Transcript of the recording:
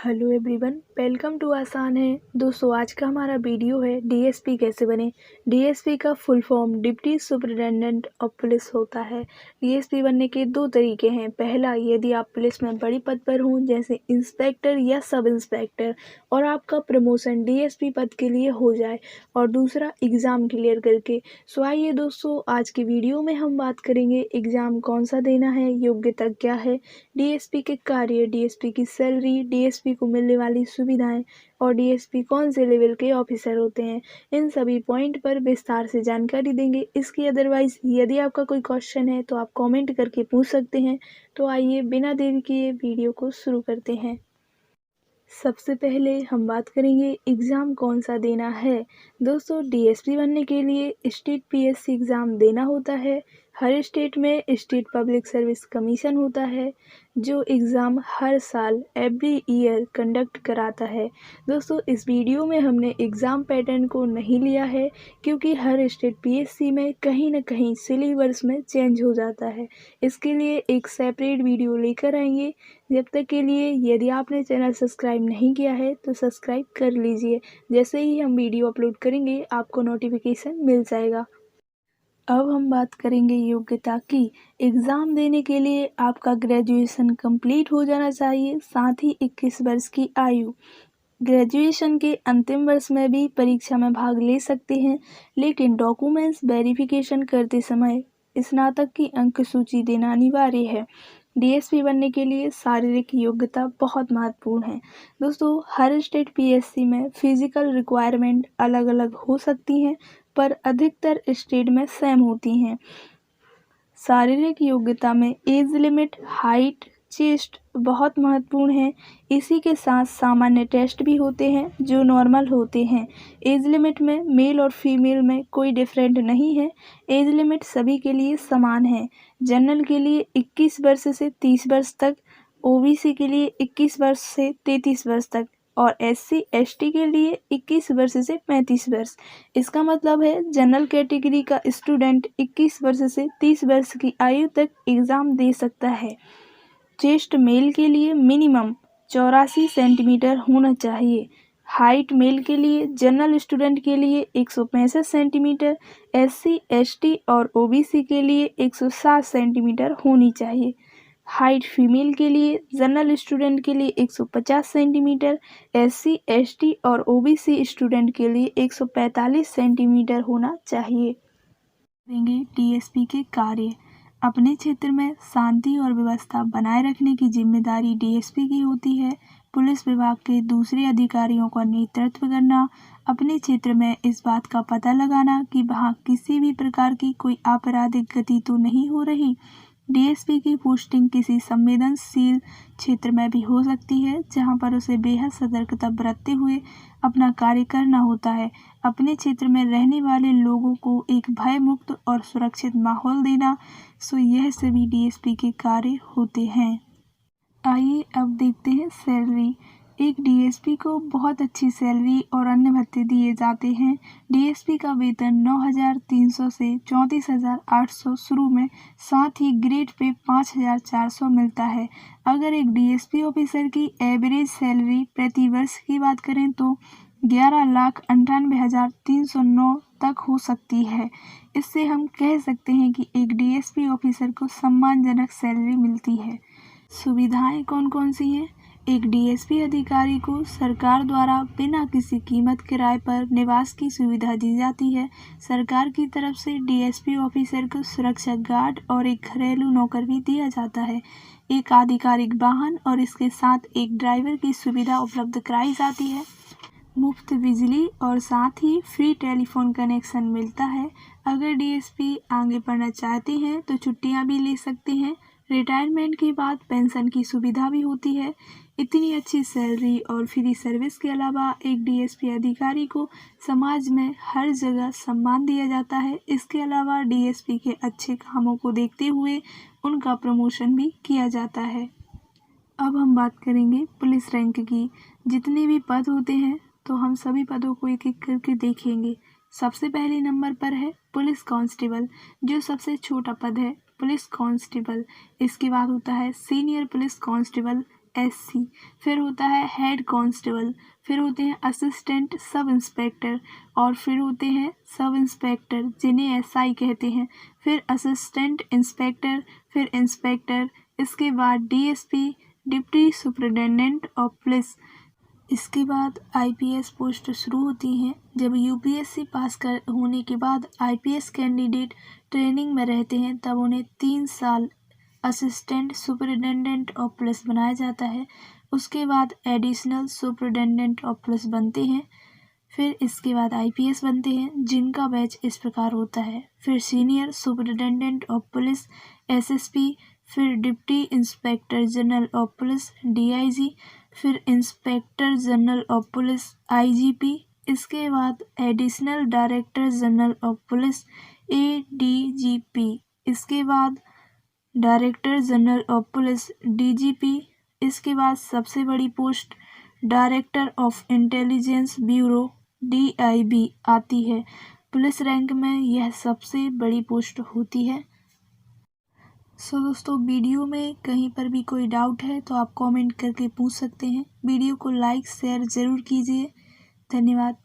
Hello everyone, welcome to आसान है। दोस्तों, आज का हमारा वीडियो है डीएसपी कैसे बने। डीएसपी का full form deputy superintendent of police होता है। डीएसपी बनने के दो तरीके हैं। पहला, यदि आप पुलिस में बड़ी पद पर हों जैसे इंस्पेक्टर या सब इंस्पेक्टर और आपका प्रमोशन डीएसपी पद के लिए हो जाए, और दूसरा एग्ज़ाम क्लियर करके। सो आइए दोस्तों, आज की वीडियो में हम बात करेंगे एग्ज़ाम कौन सा देना है, योग्यता क्या है, डीएसपी के कार्य, डीएसपी की सैलरी, डीएसपी को मिलने वाली सुविधाएं और डीएसपी कौन से लेवल के ऑफिसर होते हैं। इन सभी पॉइंट पर विस्तार से जानकारी देंगे। इसकी अदरवाइज यदि आपका कोई क्वेश्चन है तो आप कमेंट करके पूछ सकते हैं। तो आइए बिना देरी किए वीडियो को शुरू करते हैं। सबसे पहले हम बात करेंगे एग्ज़ाम कौन सा देना है। दोस्तों, डीएसपी बनने के लिए स्टेट पीएससी एग्ज़ाम देना होता है। हर स्टेट में स्टेट पब्लिक सर्विस कमीशन होता है जो एग्ज़ाम हर साल एवरी ईयर कंडक्ट कराता है। दोस्तों, इस वीडियो में हमने एग्ज़ाम पैटर्न को नहीं लिया है क्योंकि हर स्टेट पीएससी में कहीं ना कहीं सिलेबस में चेंज हो जाता है। इसके लिए एक सेपरेट वीडियो लेकर आएंगे। जब तक के लिए यदि आपने चैनल सब्सक्राइब नहीं किया है तो सब्सक्राइब कर लीजिए। जैसे ही हम वीडियो अपलोड करेंगे आपको नोटिफिकेशन मिल जाएगा। अब हम बात करेंगे योग्यता की। एग्ज़ाम देने के लिए आपका ग्रेजुएशन कंप्लीट हो जाना चाहिए, साथ ही 21 वर्ष की आयु। ग्रेजुएशन के अंतिम वर्ष में भी परीक्षा में भाग ले सकते हैं, लेकिन डॉक्यूमेंट्स वेरिफिकेशन करते समय स्नातक की अंक सूची देना अनिवार्य है। डीएसपी बनने के लिए शारीरिक योग्यता बहुत महत्वपूर्ण है। दोस्तों, हर स्टेट पीएससी में फिजिकल रिक्वायरमेंट अलग अलग हो सकती हैं, पर अधिकतर स्टेट में सेम होती हैं। शारीरिक योग्यता में एज लिमिट, हाइट, चेस्ट बहुत महत्वपूर्ण है। इसी के साथ सामान्य टेस्ट भी होते हैं जो नॉर्मल होते हैं। एज लिमिट में मेल और फीमेल में कोई डिफरेंट नहीं है। एज लिमिट सभी के लिए समान है। जनरल के लिए 21 वर्ष से 30 वर्ष तक, ओबीसी के लिए 21 वर्ष से 33 वर्ष तक और एससी एसटी के लिए 21 वर्ष से 35 वर्ष। इसका मतलब है जनरल कैटेगरी का स्टूडेंट 21 वर्ष से 30 वर्ष की आयु तक एग्ज़ाम दे सकता है। चेस्ट मेल के लिए मिनिमम 84 सेंटीमीटर होना चाहिए। हाइट मेल के लिए जनरल स्टूडेंट के लिए 165 सेंटीमीटर, एससी एसटी और ओबीसी के लिए 160 सेंटीमीटर होनी चाहिए। हाइट फीमेल के लिए जनरल स्टूडेंट के लिए 150 सेंटीमीटर, एससी एसटी और ओबीसी स्टूडेंट के लिए 145 सेंटीमीटर होना चाहिए। देंगे डीएसपी के कार्य। अपने क्षेत्र में शांति और व्यवस्था बनाए रखने की जिम्मेदारी डीएसपी की होती है। पुलिस विभाग के दूसरे अधिकारियों का नेतृत्व करना, अपने क्षेत्र में इस बात का पता लगाना कि वहाँ किसी भी प्रकार की कोई आपराधिक गति तो नहीं हो रही। डीएसपी की पोस्टिंग किसी संवेदनशील क्षेत्र में भी हो सकती है जहां पर उसे बेहद सतर्कता बरतते हुए अपना कार्य करना होता है। अपने क्षेत्र में रहने वाले लोगों को एक भय मुक्त और सुरक्षित माहौल देना। यह सभी डीएसपी के कार्य होते हैं। आइए अब देखते हैं सैलरी। एक डीएसपी को बहुत अच्छी सैलरी और अन्य भत्ते दिए जाते हैं। डीएसपी का वेतन 9,300 से 34,800 शुरू में, साथ ही ग्रेड पे 5,400 मिलता है। अगर एक डीएसपी ऑफिसर की एवरेज सैलरी प्रति वर्ष की बात करें तो 11,98,309 तक हो सकती है। इससे हम कह सकते हैं कि एक डीएसपी ऑफिसर को सम्मानजनक सैलरी मिलती है। सुविधाएं कौन कौन सी हैं? एक डीएसपी अधिकारी को सरकार द्वारा बिना किसी कीमत किराए पर निवास की सुविधा दी जाती है। सरकार की तरफ से डीएसपी ऑफिसर को सुरक्षा गार्ड और एक घरेलू नौकर भी दिया जाता है। एक आधिकारिक वाहन और इसके साथ एक ड्राइवर की सुविधा उपलब्ध कराई जाती है। मुफ्त बिजली और साथ ही फ्री टेलीफोन कनेक्शन मिलता है। अगर डीएसपी आगे पढ़ना चाहते हैं तो छुट्टियां भी ले सकते हैं। रिटायरमेंट के बाद पेंशन की सुविधा भी होती है। इतनी अच्छी सैलरी और फ्री सर्विस के अलावा एक डीएसपी अधिकारी को समाज में हर जगह सम्मान दिया जाता है। इसके अलावा डीएसपी के अच्छे कामों को देखते हुए उनका प्रमोशन भी किया जाता है। अब हम बात करेंगे पुलिस रैंक की। जितने भी पद होते हैं तो हम सभी पदों को एक एक करके देखेंगे। सबसे पहले नंबर पर है पुलिस कांस्टेबल, जो सबसे छोटा पद है पुलिस कांस्टेबल। इसके बाद होता है सीनियर पुलिस कांस्टेबल, SC। फिर होता है हेड कांस्टेबल, फिर होते हैं असिस्टेंट सब इंस्पेक्टर, और फिर होते हैं सब इंस्पेक्टर जिन्हें SI कहते हैं, फिर असिस्टेंट इंस्पेक्टर, फिर इंस्पेक्टर, इसके बाद DSP deputy superintendent of police. इसके बाद IPS पोस्ट शुरू होती हैं। जब UPSC पास कर होने के बाद IPS कैंडिडेट ट्रेनिंग में रहते हैं तब उन्हें 3 साल असिस्टेंट सुपरिटेंडेंट ऑफ पुलिस बनाया जाता है। उसके बाद एडिशनल सुपरिटेंडेंट ऑफ पुलिस बनते हैं। फिर इसके बाद IPS बनते हैं जिनका बैच इस प्रकार होता है। फिर senior superintendent of police SSP, फिर deputy inspector general of police DIG, फिर inspector general of police IGP, इसके बाद additional director general of police ADGP, इसके बाद director general of police DGP, इसके बाद सबसे बड़ी post director of intelligence bureau DIB आती है। पुलिस रैंक में यह सबसे बड़ी पोस्ट होती है। दोस्तों, वीडियो में कहीं पर भी कोई डाउट है तो आप कमेंट करके पूछ सकते हैं। वीडियो को लाइक शेयर ज़रूर कीजिए। धन्यवाद।